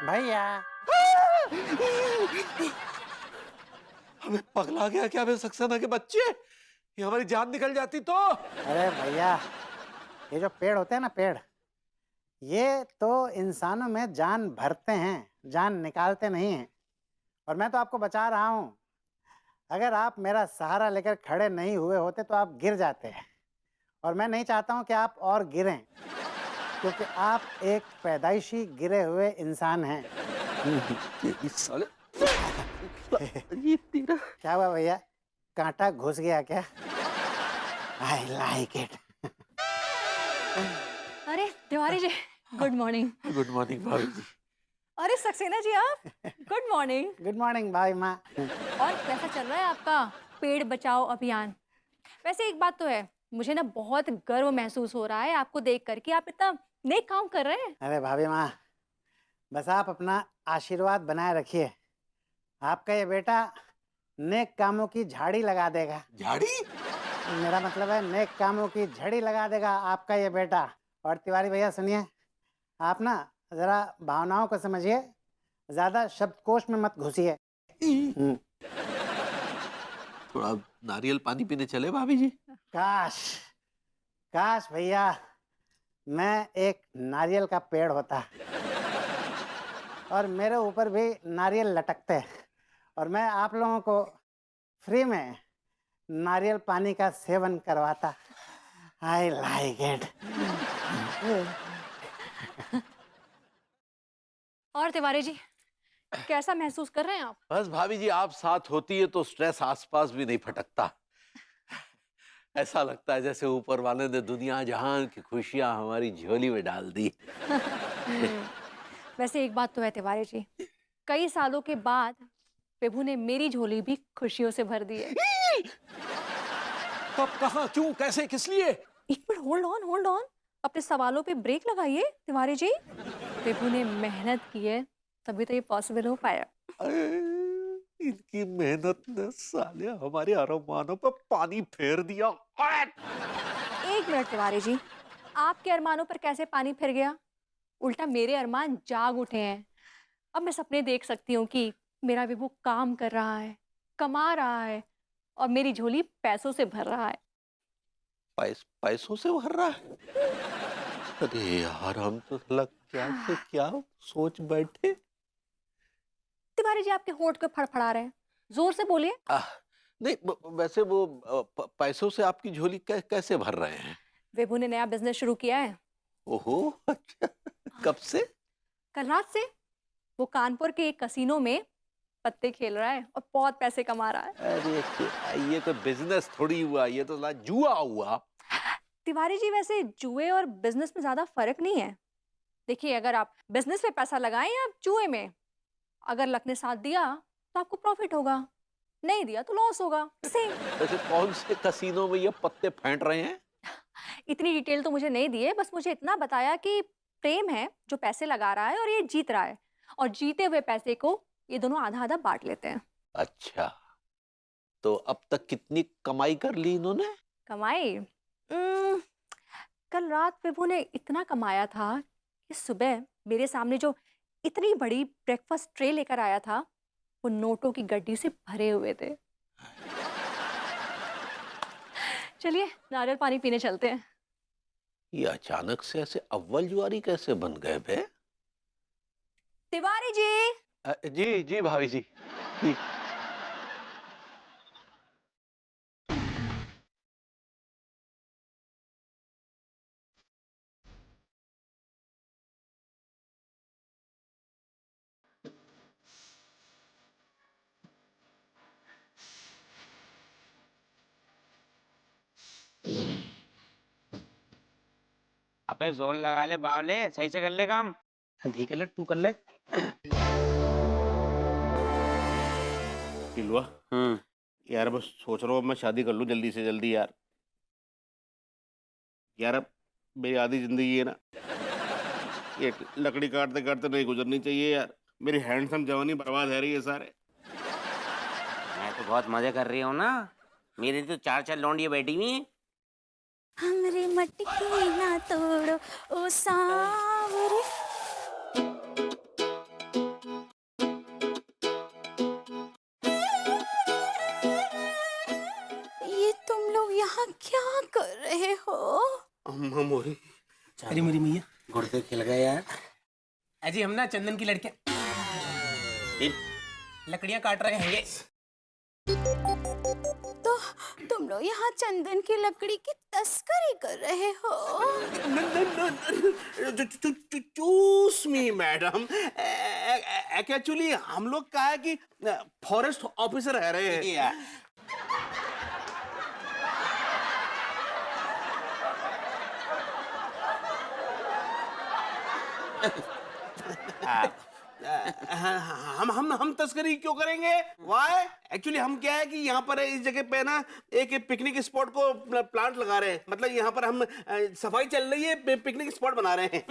भैया। हमें पगला गया क्या? हमें सक्सेना के बच्चे, ये हमारी जान निकल जाती तो। अरे भैया, ये जो पेड़ होते हैं ना, पेड़, ये तो इंसानों में जान भरते हैं, जान निकालते नहीं हैं। और मैं तो आपको बचा रहा हूँ। अगर आप मेरा सहारा लेकर खड़े नहीं हुए होते तो आप गिर जाते हैं। और मैं नहीं चाहता हूँ कि आप और गिरें, क्योंकि आप एक पैदाइशी गिरे हुए इंसान हैं। इस साले ये तेरा। क्या हुआ भैया, कांटा घुस गया क्या? I like it. अरे Tiwari ji, good morning. Good morning भाभी जी। अरे सक्सेना जी, आप गुड मॉर्निंग। गुड मॉर्निंग भाई माँ। और कैसा चल रहा है आपका पेड़ बचाओ अभियान? वैसे एक बात तो है, मुझे ना बहुत गर्व महसूस हो रहा है आपको देख कर कि आप इतना नेक काम कर रहे हैं। अरे भाभी माँ, बस आप अपना आशीर्वाद बनाए रखिए। आपका ये बेटा नेक कामों की झाड़ी लगा देगा। झाड़ी? मेरा मतलब है नेक कामों की झड़ी लगा देगा आपका ये बेटा। और तिवारी भैया सुनिए, आप ना जरा भावनाओं को समझिए, ज्यादा शब्दकोश में मत घुसिए। थोड़ा नारियल पानी पीने चले भाभी जी? काश, काश भैया मैं एक नारियल का पेड़ होता और मेरे ऊपर भी नारियल लटकते और मैं आप लोगों को फ्री में नारियल पानी का सेवन करवाता। I like it. और तिवारी जी, कैसा महसूस कर रहे हैं आप? बस भाभी जी, आप साथ होती है तो स्ट्रेस आसपास भी नहीं फटकता। ऐसा लगता है जैसे ऊपर वाले ने दुनिया जहान की खुशियां हमारी झोली में डाल दी। वैसे एक बात तो है तिवारी जी, कई सालों के बाद प्रभु ने मेरी झोली भी खुशियों से भर दी है। कब, कहाँ, क्यों, कैसे, किस लिए? एक मिनट, होल्ड ऑन, अपने सवालों पे ब्रेक लगाइए तिवारी जी। प्रभु ने मेहनत की है तभी तो ये पॉसिबल हो पाया। अरे, इनकी मेहनत ने साले हमारे अरमानों पर पानी फेर दिया। एक मिनट तिवारी जी, आपके अरमानों पर कैसे पानी फिर गया? उल्टा मेरे अरमान जाग उठे हैं। अब मैं सपने देख सकती हूँ कि मेरा विभू काम कर रहा है, कमा रहा है और मेरी झोली पैसों से भर रहा है। पैसों से भर रहा है? अरे यार, हम तो लग क्या से क्या सोच बैठे। तिवारी जी, आपके होंठ क्यों फड़फड़ा रहे हैं? जोर से बोलिए। नहीं, वैसे वो पैसों से आपकी झोली कैसे भर रहे हैं? विभू ने नया बिजनेस शुरू किया है। ओहो, अच्छा। कब से? कल रात से। वो कानपुर के एक कसीनो में पत्ते खेल रहा है और बहुत पैसे कमा रहा है। अरे ये तो बिजनेस थोड़ी हुआ, ये तो जुआ हुआ। तिवारी जी, वैसे जुए और बिजनेस में ज्यादा फर्क नहीं है। देखिए, अगर आप बिजनेस में पैसा लगाएं या जुए में, अगर लक ने साथ दिया तो आपको प्रॉफिट होगा, नहीं दिया तो लॉस होगा। सेम। वैसे कौन से कसीनो में ये पत्ते फेंट रहे हैं? इतनी डिटेल तो मुझे नहीं दी है, बस मुझे इतना बताया कि प्रेम है जो पैसे लगा रहा है और ये जीत रहा है, और जीते हुए पैसे को ये दोनों आधा आधा बांट लेते हैं। अच्छा, तो अब तक कितनी कमाई कर ली इन्होंने? कमाई? कल रात विभू ने इतना कमाया था कि सुबह मेरे सामने जो इतनी बड़ी ब्रेकफास्ट ट्रे लेकर आया था, वो नोटों की गड्डी से भरे हुए थे। चलिए नारियल पानी पीने चलते हैं। ये अचानक से ऐसे अव्वल जुआरी कैसे बन गए बे? तिवारी जी। जी जी भाभी जी। जी। अबे जोर लगा ले बावले, सही से कर ले काम। ठीक है, ले तू कर ले। किलुआ, यार बस सोच रहा हूँ मैं शादी कर लूँ जल्दी से जल्दी यार। यार अब मेरी आधी जिंदगी है ना, ये लकड़ी काटते काटते नहीं गुजरनी चाहिए यार। मेरी हैंडसम जवानी बर्बाद है रही है सारे। मैं तो बहुत मजे कर रही हूँ ना, मेरी तो चार चार लौंडियाँ बैठी हुई हैं। हमरे मटकी ना तोड़ो ओ सांवरे। हम हो रही। अरे मेरी मैया, गुर्दे खिल गए यार। अजी हम ना चंदन की लड़कियां लकड़ियां काट रहे हैं। तो तुम लोग यहाँ चंदन की लकड़ी की तस्करी कर रहे हो? चूस मी मैडम, एक्चुअली हम लोग क्या है कि फॉरेस्ट ऑफिसर रह रहे हैं। हम तस्करी क्यों करेंगे? वाई? एक्चुअली हम क्या है कि यहाँ पर इस जगह पे ना एक पिकनिक स्पॉट को प्लांट लगा रहे हैं। मतलब यहाँ पर हम सफाई चल रही है, पिकनिक स्पॉट बना रहे हैं।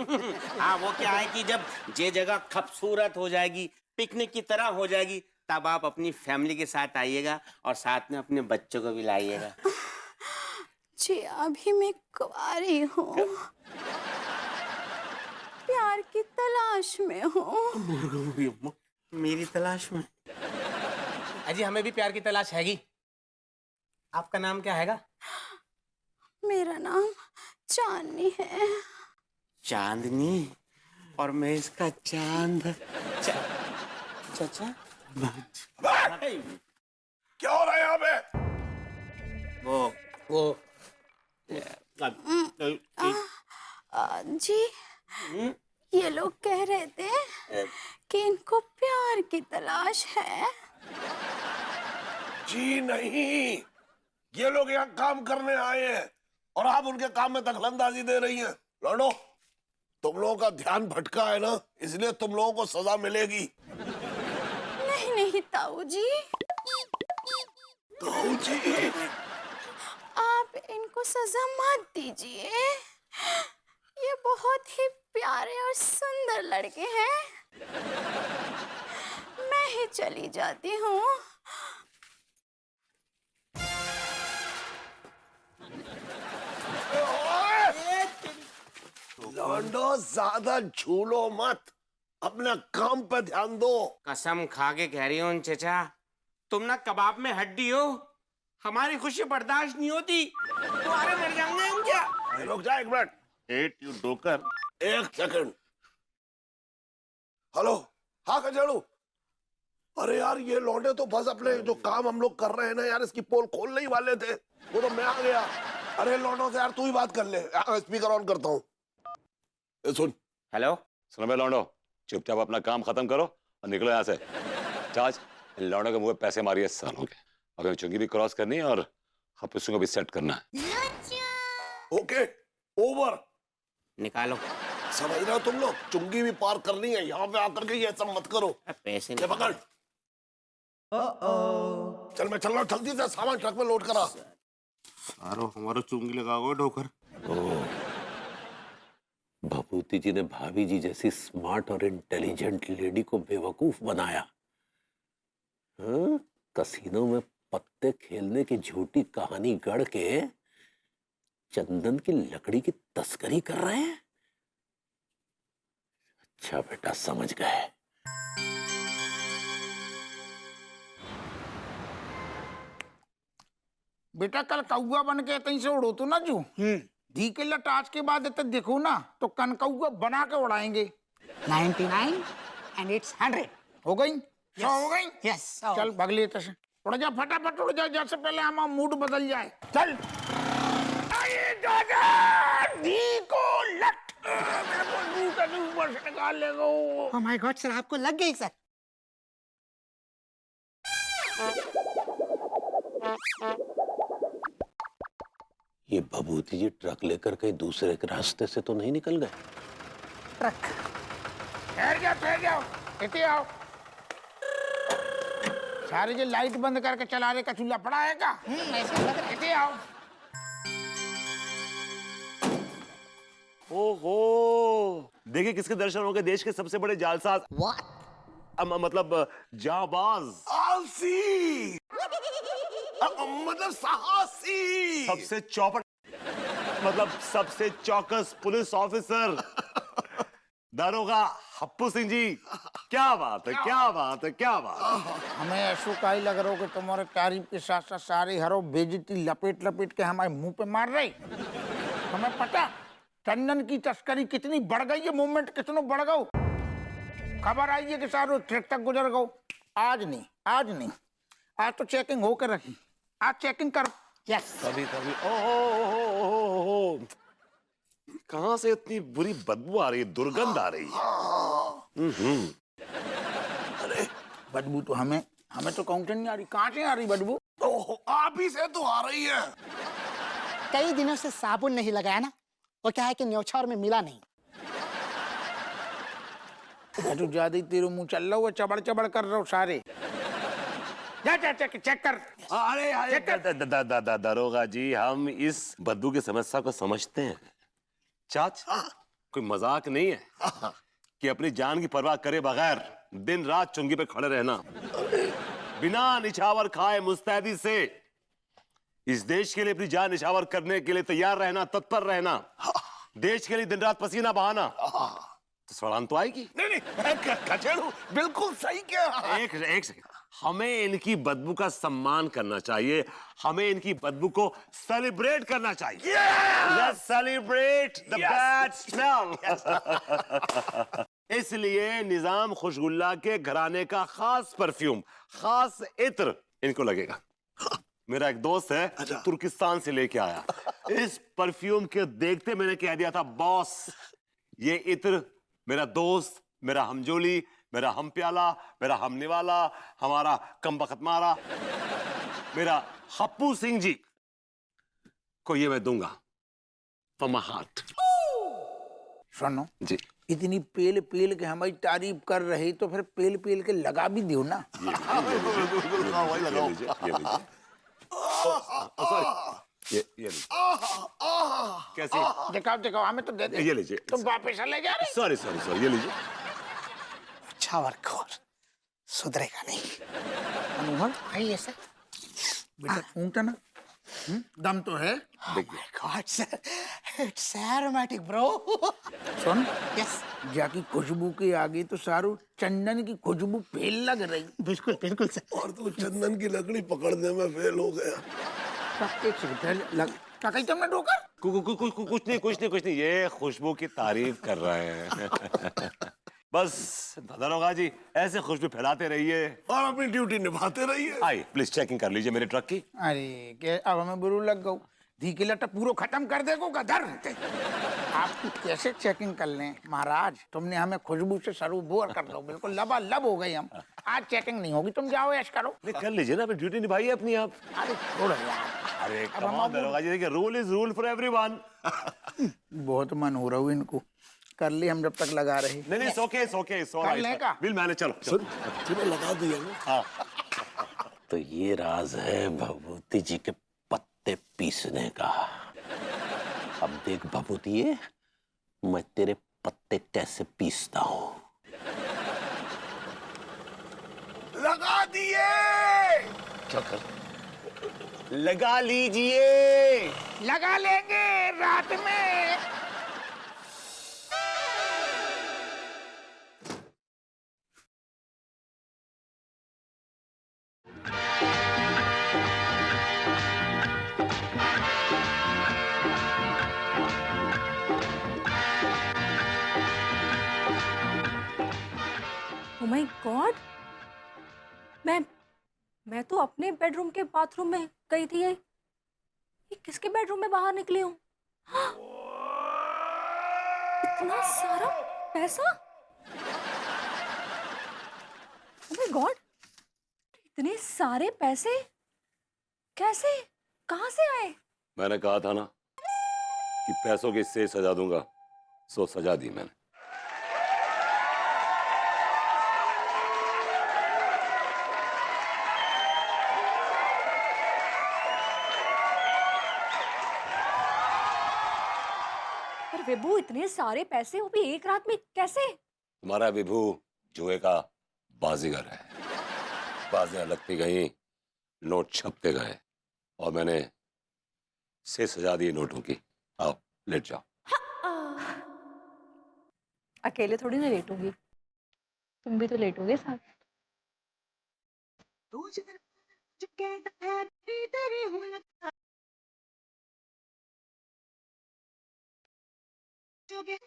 हाँ, वो क्या है कि जब ये जगह खूबसूरत हो जाएगी, पिकनिक की तरह हो जाएगी, तब आप अपनी फैमिली के साथ आइएगा और साथ में अपने बच्चों को भी लाइएगा। जी अभी मैं कुंवारी हूँ, प्यार की तलाश में हूँ। मेरी तलाश में? अजी हमें भी प्यार की तलाश हैगी। आपका नाम क्या हैगा? मेरा नाम चांदनी है। चांदनी? और मैं इसका चांद। चाचा क्या हो रहा है यहाँ पे? वो जी ये लोग कह रहे थे कि इनको प्यार की तलाश है। जी नहीं, ये लोग यहाँ काम करने आए हैं और आप उनके काम में दखलंदाजी दे रही हैं। लौंडो, तुम लोगों का ध्यान भटका है ना, इसलिए तुम लोगों को सजा मिलेगी। नहीं नहीं ताऊ जी, ताऊ जी, आप इनको सजा मत दीजिए। ये बहुत ही प्यारे और सुंदर लड़के हैं। मैं ही चली जाती हूँ। लौंडो, ज्यादा झूलो मत, अपना काम पे ध्यान दो। कसम खा के कह रही हूँ चचा, तुम ना कबाब में हड्डी हो। हमारी खुशी बर्दाश्त नहीं होती। तुम्हारे मर जाएंगे हम क्या? रुक जा एक मिनट। Hate you docker. एक सेकंड। हेलो, हाँ कजाड़ू। अरे यार, ये लौंडे तो बस अपने जो काम हम लोग कर रहे हैं ना यार, इसकी पोल खोलने ही वाले थे, वो तो मैं आ गया। अरे लौंडो से यार तू ही बात कर ले, स्पीकर ऑन करता हूँ। सुन। हेलो, सुनो बे लौंडो, चुपचाप अपना काम खत्म करो और निकलो यहाँ से। चार्ज, इन लौंडो के मुंह पे पैसे मारिए सालों के। अब हमें चुंगी भी क्रॉस करनी है और हफ्सों को भी सेट करना है। Okay, over. निकालो। समझ रहे हो तुम लोग, चुंगी भी पार करनी है, यहाँ पे आकर के ये सब मत करो। पैसे ये पकड़। चल मैं चल रहा हूँ, जल्दी से सामान ट्रक में लोड करा। सारो हमारा चुंगी लगाओगे डोकर। भभूति जी ने भाभी जी जैसी स्मार्ट और इंटेलिजेंट लेडी को बेवकूफ बनाया। हाँ? कसीनो में पत्ते खेलने की झूठी कहानी गढ़ के चंदन की लकड़ी की तस्करी कर रहे हैं। अच्छा बेटा, समझ गए। बेटा कल कौआ बन के कहीं से उड़ो तो ना जू धी के लट आज के बाद तक देखो ना तो कनकौआ बना के उड़ाएंगे। 99 and it's 100। हो गई? yes. हो गई? Yes। चल भगले तसे उड़ जा, फटाफट उड़ जा, जैसे पहले हमारा मूड बदल जाए। चल। अरे दादा, धी को लट मेरे को मुंह का ऊपर से निकाल लेगा। Oh my God सर, आपको लग गई सर। ये भभूति जी ट्रक लेकर कहीं दूसरे के रास्ते से तो नहीं निकल गए? ट्रक। ठहर जाओ, इतने आओ। सारे जो लाइट बंद करके चला रहे का चूल्हा पड़ा है का? ऐसे लग रहा है। इतने आओ। ओहो, देखिए किसके दर्शन हो गए, देश के सबसे बड़े जालसाज। मतलब जाबाज, आलसी, मतलब साहसी, सबसे चौपट, मतलब सबसे चौकस पुलिस ऑफिसर, दारोगा हप्पू सिंह जी। क्या बात है, क्या बात है, क्या बात है। हमें ऐसो का ही लग रहा हो कि तुम्हारे तारीफ के साथ साथ सारे हरो बेइज्जती लपेट लपेट के हमारे मुंह पे मार रहे। हमें पता चंदन की तस्करी कितनी बढ़ गई है, मूवमेंट कितनो बढ़ गो। खबर आई है कि सारों ट्रक तक गुजर गो। आज नहीं, आज नहीं, आज तो चेकिंग होकर रखी। आज चेकिंग कर। यस। तभी तभी ओ कहाँ से इतनी बुरी बदबू आ रही है, दुर्गंध आ रही है। अरे बदबू तो हमें तो कहूँ नहीं आ रही। कहाँ से आ रही बदबू? ओहो, आप ही से तो आ रही है। कई दिनों से साबुन नहीं लगाया ना, वो क्या है कि न्योछावर में मिला नहीं। तू ज्यादा ही तेरे मुंह चल रहा हो, चबड़ चबड़ कर रहा हो सारे। जा चेक कर। अरे दरोगा जी, हम इस बदबू की समस्या को समझते हैं। चाच, कोई मजाक नहीं है कि अपनी जान की परवाह करे बगैर दिन रात चुंगी पे खड़े रहना, बिना निछावर खाए मुस्तैदी से इस देश के लिए अपनी जान निछावर करने के लिए तैयार रहना, तत्पर रहना, देश के लिए दिन रात पसीना बहाना, तो सड़ान तो आएगी। नहीं खचेड़ू बिल्कुल सही कहा। एक सेकंड, हमें इनकी बदबू का सम्मान करना चाहिए, हमें इनकी बदबू को सेलिब्रेट करना चाहिए। Let's celebrate the bad smell. इसलिए निजाम खुशगुल्ला के घराने का खास परफ्यूम, खास इत्र इनको लगेगा। मेरा एक दोस्त है, तुर्किस्तान से लेके आया। इस परफ्यूम के देखते मैंने कह दिया था, बॉस ये इत्र मेरा दोस्त, मेरा हमजोली, मेरा हम प्याला, मेरा हम निवाला, हमारा कम बखत मारा, मेरा हप्पू सिंह जी को ये मैं दूंगा from my heart। सुनो जी, इतनी पेल पेल के हमारी तारीफ कर रहे तो फिर पेल पेल के लगा भी दो ना। ये लीजिए, ये लीजिए। कैसी? दिखाओ हमें तो दे दे। ये लीजिए। तुम वापस ले जा रहे। सॉरी, ये लीजिए। अच्छा वर्कहोर, सुधरेगा नहीं। मनोहर भाई ऐसा बेटा फूंकता ना, दम तो है। God sir, it's aromatic bro. Soon, yes, जाकी खुशबू के आगे तो सारू चंदन की खुशबू फेल लग रही। बिल्कुल बिल्कुल सर। और तू चंदन की लकड़ी पकड़ने में फेल हो गया। एक सेकंड लग क्या कही तुमने ठोकर? कुछ नहीं, ये खुशबू की तारीफ कर रहे हैं। बस दरोगा जी, ऐसे खुशबू फैलाते रहिए और अपनी ड्यूटी निभाते रहिए। आइए प्लीज चेकिंग कर लीजिए मेरे ट्रक की। अरे के अब हमें बुरू लग गो। धी की लट पूरा खत्म कर देगो गधर। आपकी कैसे चेकिंग कर लें महाराज? तुमने हमें खुशबू से सरोबोर कर दो, बिल्कुल लबालब हो गई हम। आज चेकिंग नहीं होगी, तुम जाओ ऐश करो। नहीं कर लीजिए ना, अपनी ड्यूटी निभाइए अपनी आप। अरे छोड़ो यार। अरे कम ऑन दरोगा जी, देखिए rule is rule for everyone. बहुत मन हो रहा हूँ इनको कर ली हम जब तक लगा रहे। नहीं ओके कर लेगा। Will manage. चलो तूने लगा दिया ना। हाँ। तो ये राज है भभूति जी के पत्ते पीसने का। अब देख भभूतिये, मैं तेरे पत्ते कैसे पीसता हूँ। लगा दिए। क्या कर? लगा लीजिए। लगा लेंगे रात में। ओह माय गॉड, मैं तो अपने बेडरूम के बाथरूम में गई थी। ये किसके बेडरूम में बाहर निकली हूँ? हाँ, इतना सारा पैसा। ओह माय गॉड, इतने सारे पैसे कैसे, कहाँ से आए? मैंने कहा था ना कि पैसों की से सजा दूंगा, सो सजा दी मैंने। पर विभू, इतने सारे पैसे वो भी एक रात में कैसे? तुम्हारा विभू जुए का बाजीगर है। बाजियां लगती गई, नोट छपते गए और मैंने से सजा दी नोटों की। आओ लेट जाओ। अकेले थोड़ी ना लेटूंगी, तुम भी तो लेटोगे साथ। पूछोगे?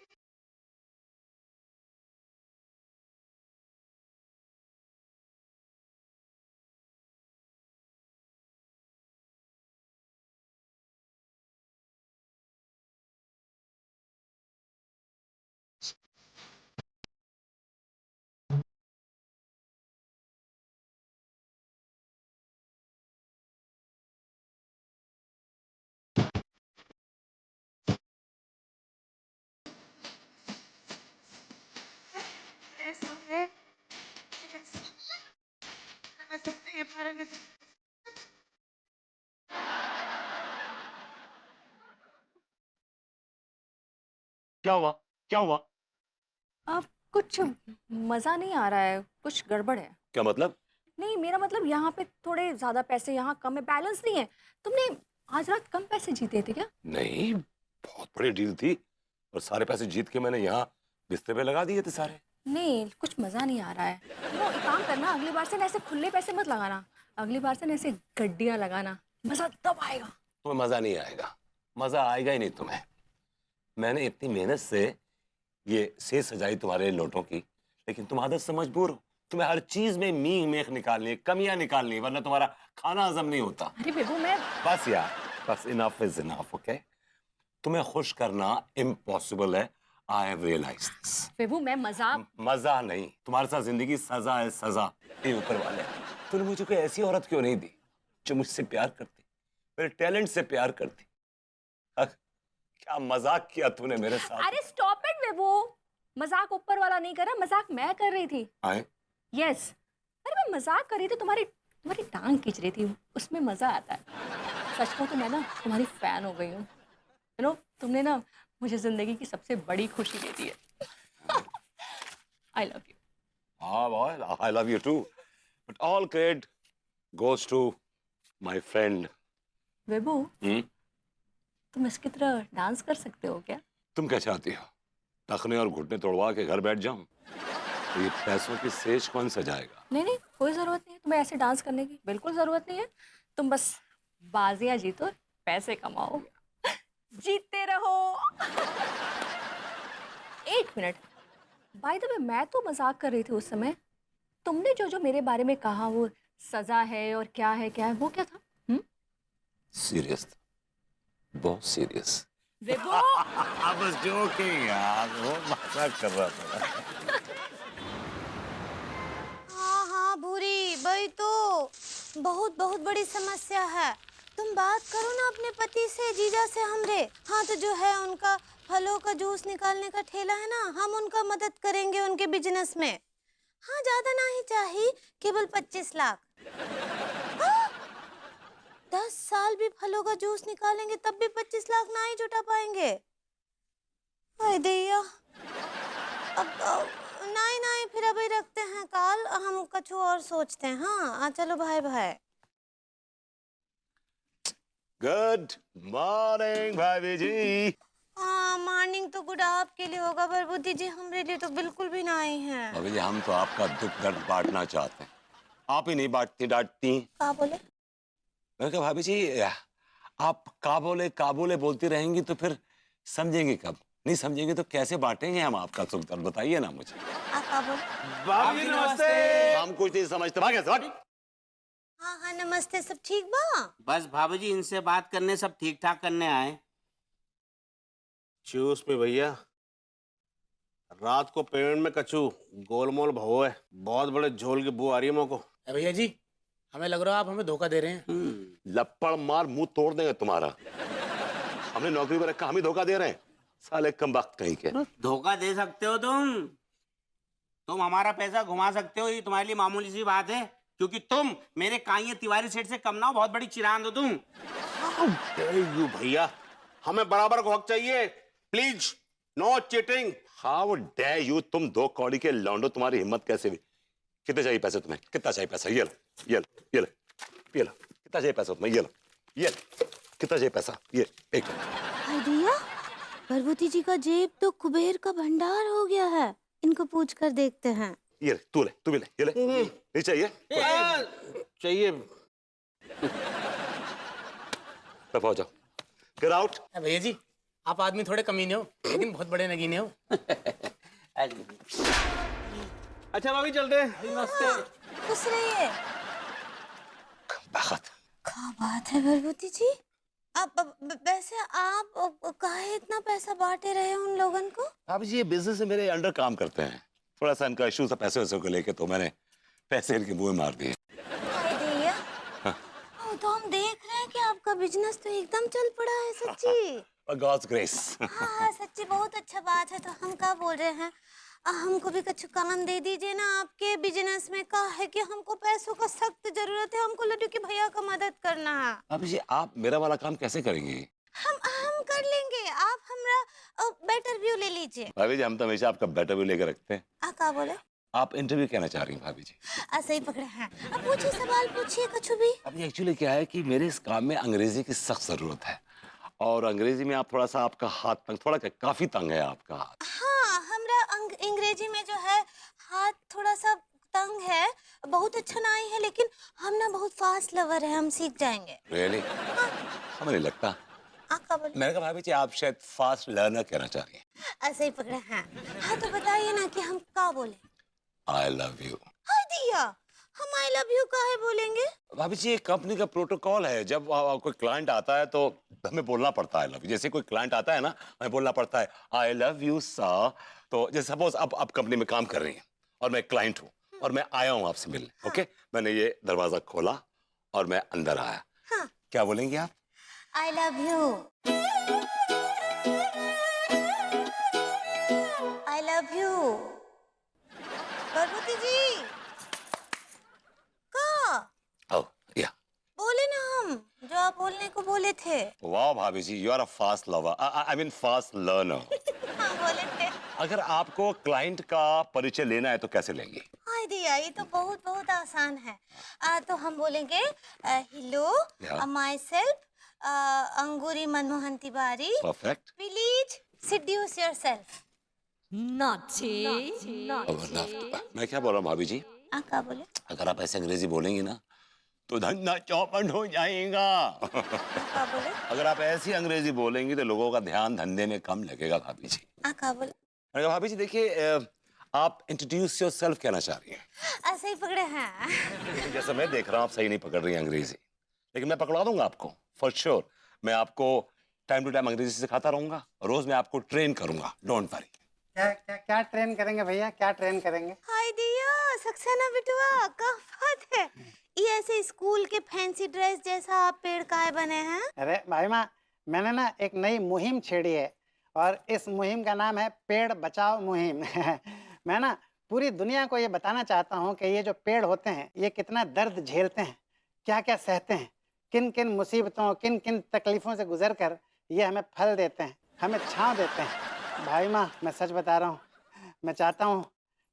Eso es. क्या हुआ? क्या हुआ? अब कुछ मज़ा नहीं आ रहा है, कुछ गड़बड़ है। क्या मतलब? नहीं, मेरा मतलब यहाँ पे थोड़े ज़्यादा पैसे, यहाँ कम है, बैलेंस नहीं है। तुमने आज रात कम पैसे जीते थे क्या? नहीं, बहुत बड़ी डील थी और सारे पैसे जीत के मैंने यहाँ बिस्तर पे लगा दिए थे सारे। नहीं, कुछ मज़ा नहीं आ रहा है। एक काम करना, अगली बार से ना ऐसे खुले पैसे मत लगाना, अगली बार से ना ऐसे गड्डियाँ लगाना, मज़ा तब आएगा। तुम्हें मजा नहीं आएगा, मजा आएगा ही नहीं तुम्हें। मैंने इतनी मेहनत से ये सेज सजाई तुम्हारे नोटों की, लेकिन तुम आदत से मजबूर हो। तुम्हें हर चीज में मीख मेख निकालनी है, कमियां निकालनी है, वरना तुम्हारा खाना हजम नहीं होता। अरे बेबू, मैं बस यार, बस इनफ इज इनफ, ओके? तुम्हें खुश करना इम्पॉसिबल है। I have realized this. बेबू, मैं मजा नहीं, तुम्हारे साथ जिंदगी सजा है, सजा। ये ऊपर वाले, तूने मुझे कोई ऐसी औरत क्यों नहीं दी जो मुझसे प्यार करती, मेरे टैलेंट से प्यार करती? क्या मजाक किया तूने मेरे साथ? अरे स्टॉप इट बेबू, मजाक ऊपर वाला नहीं कर रहा, मजाक मैं कर रही थी। आए? यस, अरे मैं मजाक कर रही थी, तुम्हारी टांग खींच रही थी, उसमें मजा आता है। सच कहूं तो मैं ना तुम्हारी फैन हो गई हूँ। तुमने ना मुझे जिंदगी की सबसे बड़ी खुशी दे दी है। I love you. हाँ boy, I love you too, but all credit goes to my friend. बेबू, तुम इसकी तरह डांस कर सकते हो क्या? तुम क्या चाहती हो? टखने और घुटने तोड़वा के घर बैठ जाऊं? तो ये पैसों की सेज कौन सजाएगा? नहीं, कोई जरूरत नहीं है तुम्हें ऐसे डांस करने की, बिल्कुल जरूरत नहीं है। तुम बस बाजियां जीतो और पैसे कमाओ, जीतते रहो। एक मिनट, बाय द वे, मैं तो मजाक कर रही थी उस समय। तुमने जो मेरे बारे में कहा, वो सजा है और क्या है वो क्या था? सीरियस था, बहुत सीरियस। बेबू, I was joking यार, वो मजाक कर रहा था। हाँ भूरी, वही तो बहुत बहुत बड़ी समस्या है। तुम बात करो ना अपने पति से, जीजा से हमरे। हाँ तो जो है उनका फलों का जूस निकालने का ठेला है ना, हम उनका मदद करेंगे उनके बिजनेस में। हाँ, ज्यादा नहीं चाहिए, केवल 25 लाख। हाँ? 10 साल भी फलों का जूस निकालेंगे तब भी 25 लाख ना ही जुटा पाएंगे। हाय दैया, अब नहीं फिर अभी रखते हैं, कल हम कुछ और सोचते हैं। हाँ चलो भाई। गुड मॉर्निंग भाभी जी। हाँ, मॉर्निंग तो गुड आपके लिए होगा, पर बुद्धि जी हमरे लिए तो बिल्कुल भी नहीं है। भाभी जी, हम तो आपका दुख दर्द बांटना चाहते हैं, आप ही नहीं बांटती, डांटती। क्या बोले? मैं कहा भाभी जी, आप का बोले बोलती रहेंगी तो फिर समझेंगे कब? नहीं समझेंगे तो कैसे बांटेंगे हम आपका सुख दर्द? बताइए ना मुझे। आप क्या बोले? भाभी जी नमस्ते। हम कुछ नहीं समझते, भागे भाग। हाँ नमस्ते, सब ठीक बा? बस भाभी जी, इनसे बात करने सब ठीक ठाक करने आए। चूस में भैया, रात को पेड़ में कछू गोलमोल भवो है, बहुत बड़े झोल की बू आ रही है मेरे को। भैया जी, हमें लग रहा है आप हमें धोखा दे रहे हैं। लपड़ मार मुंह तोड़ देंगे तुम्हारा। हमने नौकरी पर रखा, हम ही धोखा दे रहे हैं, साले कम वक्त कहीं के। धोखा दे सकते हो तुम हमारा पैसा घुमा सकते हो, ये तुम्हारे लिए मामूली सी बात है, क्योंकि तुम मेरे काइये तिवारी सेठ से कम ना हो, बहुत बड़ी चिरांद हो तुम। यू भैया, हमें बराबर को हक चाहिए, please no cheating. How dare you, तुम दो कौड़ी के लौंडो, तुम्हारी हिम्मत कैसे हुई? कितने चाहिए पैसे तुम्हें? कितना चाहिए पैसा? ये लो, ये लो, ये लो, ये लो। कितना चाहिए पैसा तुम्हें? ये लो, ये लो। कितना चाहिए पैसा? ये एक। हाय दैया, भरभूति जी का जेब तो कुबेर का भंडार हो गया है। इनको पूछ कर देखते हैं। ये ले, तू ले, तू भी ले, ये ले। नहीं चाहिए? चाहिए। तब हो जाओ, गेट आउट। भैया जी, आप आदमी थोड़े कमीने हो लेकिन बहुत बड़े नगीने हो। अच्छा भाभी चलते हैं। हाँ, खुश रहिए। क्या बात है भरभूति जी, आप वैसे आप काहे इतना पैसा बांटे रहे हो उन लोगन को? भाभी जी ये बिजनेस में मेरे अंडर काम करते हैं, थोड़ा सा इनका इशू था पैसे वैसे को लेके, तो मैंने पैसे इनके मुंह में मार दिए। तो हम देख रहे हैं कि आपका बिजनेस तो एकदम चल पड़ा है सच्ची। God's grace. हाँ सच्ची बहुत अच्छा बात है। तो हम क्या बोल रहे हैं, हमको भी कुछ काम दे दीजिए ना आपके बिजनेस में। का है कि हमको पैसों का सख्त जरूरत है, हमको लड्डू के भैया का मदद करना है। भाभी जी आप मेरा वाला काम कैसे करेंगे? हम कर लेंगे, आप हमरा बेटर व्यू ले लीजिए। भाभी जी हम तो हमेशा आपका बेटर व्यू लेकर रखते हैं। क्या बोले? आप इंटरव्यू कहना चाह रही हैं भाभी जी? सही पकड़े हैं। अब पूछिए, सवाल पूछिए कुछ भी। अभी एक्चुअली क्या है कि मेरे इस काम में अंग्रेजी की सख्त जरूरत है, और अंग्रेजी में आप थोड़ा सा, आपका हाथ तंग, थोड़ा क्या काफी तंग है आपका हाथ। हाँ हमरा अंग्रेजी में जो है हाथ थोड़ा सा तंग है, बहुत अच्छा नहीं है, लेकिन हम ना बहुत फास्ट लवर है, हम सीख जाएंगे। रियली? हमें नहीं लगता। मैंने कहा भाभी जी आप शायद फास्ट लर्नर कहना चाह रही हैं। ऐसे ही पकड़े हैं। हाँ तो बताइए ना कि हम क्या बोले। आई लव यू। हाँ दिया, हम आई लव यू काहे बोलेंगे? भाभी जी ये कंपनी का प्रोटोकॉल है, जब कोई क्लाइंट आता है तो हमें बोलना पड़ता है लव यू। जैसे कोई क्लाइंट आता है ना, हमें बोलना पड़ता है आई लव यू सर। तो जैसे सपोज आप कंपनी में काम कर रही हैं और मैं क्लाइंट हूँ और मैं आया हूँ आपसे मिलने। ओके, मैंने ये दरवाजा खोला और मैं अंदर आया। हाँ। क्या बोलेंगे आप? I love you. I love you. भरभूति जी का या बोले ना हम जो आप बोलने को बोले थे। वाह भाभी जी you are a fast lover, I mean fast learner. हाँ बोले थे। अगर आपको क्लाइंट का परिचय लेना है तो कैसे लेंगे? हाय दिया, ये तो बहुत बहुत आसान है। तो हम बोलेंगे hello my self Angoori Manmohan Tiwari. Perfect. Please seduce yourself. मैं क्या बोल रहा हूँ भाभी जी? क्या बोले? अगर आप ऐसे अंग्रेजी बोलेंगी ना तो धंधा चौपट हो जाएगा। क्या बोले? अगर आप ऐसी अंग्रेजी बोलेंगी तो लोगों का ध्यान धंधे में कम लगेगा भाभी जी। क्या बोले? मैंने कहा भाभी जी देखिए आप इंट्रोड्यूस योरसेल्फ कहना चाह रही हैं। ऐसे ही पकड़े हैं। जैसे मैं देख रहा हूँ आप सही नहीं पकड़ रही हैं अंग्रेजी, लेकिन मैं पकड़ा दूंगा आपको फॉर श्योर। मैं आपको टाइम टू टाइम अंग्रेजी सिखाता रहूंगा, रोज मैं आपको ट्रेन करूंगा, डोंट वरी। क्या ट्रेन करेंगे भैया, क्या ट्रेन करेंगे? हाय दिया सक्सेना बिटुआ, क्या बात है। ये ऐसे स्कूल के फैंसी ड्रेस जैसा आप पेड़ काहे बने हैं? अरे भाई माँ, मैंने ना एक नई मुहिम छेड़ी है और इस मुहिम का नाम है पेड़ बचाओ मुहिम। मैं ना पूरी दुनिया को ये बताना चाहता हूँ कि ये जो पेड़ होते हैं ये कितना दर्द झेलते हैं, क्या क्या सहते हैं, किन किन मुसीबतों, किन किन तकलीफ़ों से गुजर कर ये हमें फल देते हैं, हमें छांव देते हैं। भाई माँ मैं सच बता रहा हूँ, मैं चाहता हूँ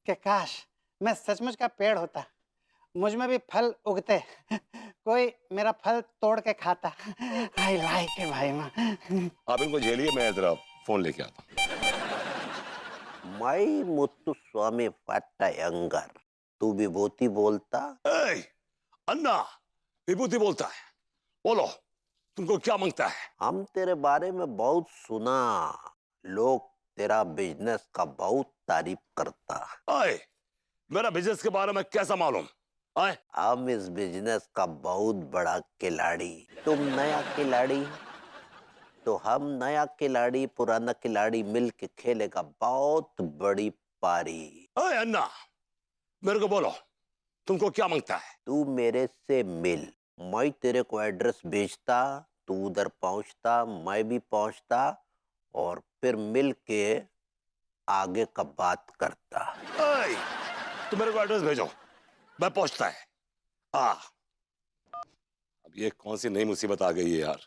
कि काश मैं सचमुच का पेड़ होता, मुझ में भी फल उगते, कोई मेरा फल तोड़ के खाता। आई लाइक इट भाई माँ। आप इनको झेलिए, मैं जरा फोन लेके आता हूँ। माई मुत्तु स्वामी पट्टयंगर, तू विभूति बोलता? अन्ना विभूति बोलता है, बोलो तुमको क्या मांगता है? हम तेरे बारे में बहुत सुना, लोग तेरा बिजनेस का बहुत तारीफ करता। आए, मेरा बिजनेस के बारे में कैसा मालूम? आए, हम इस बिजनेस का बहुत बड़ा खिलाड़ी, तुम नया खिलाड़ी, तो हम नया खिलाड़ी पुराना खिलाड़ी मिल के खेलेगा बहुत बड़ी पारी। आए अन्ना मेरे को बोलो तुमको क्या मांगता है? तू मेरे से मिल, मैं तेरे को एड्रेस भेजता, तू उधर पहुंचता, मैं भी पहुंचता और फिर मिल के आगे का बात करता। तुम मेरे को एड्रेस भेजो, मैं पहुंचता है। अब ये कौन सी नई मुसीबत आ गई है यार।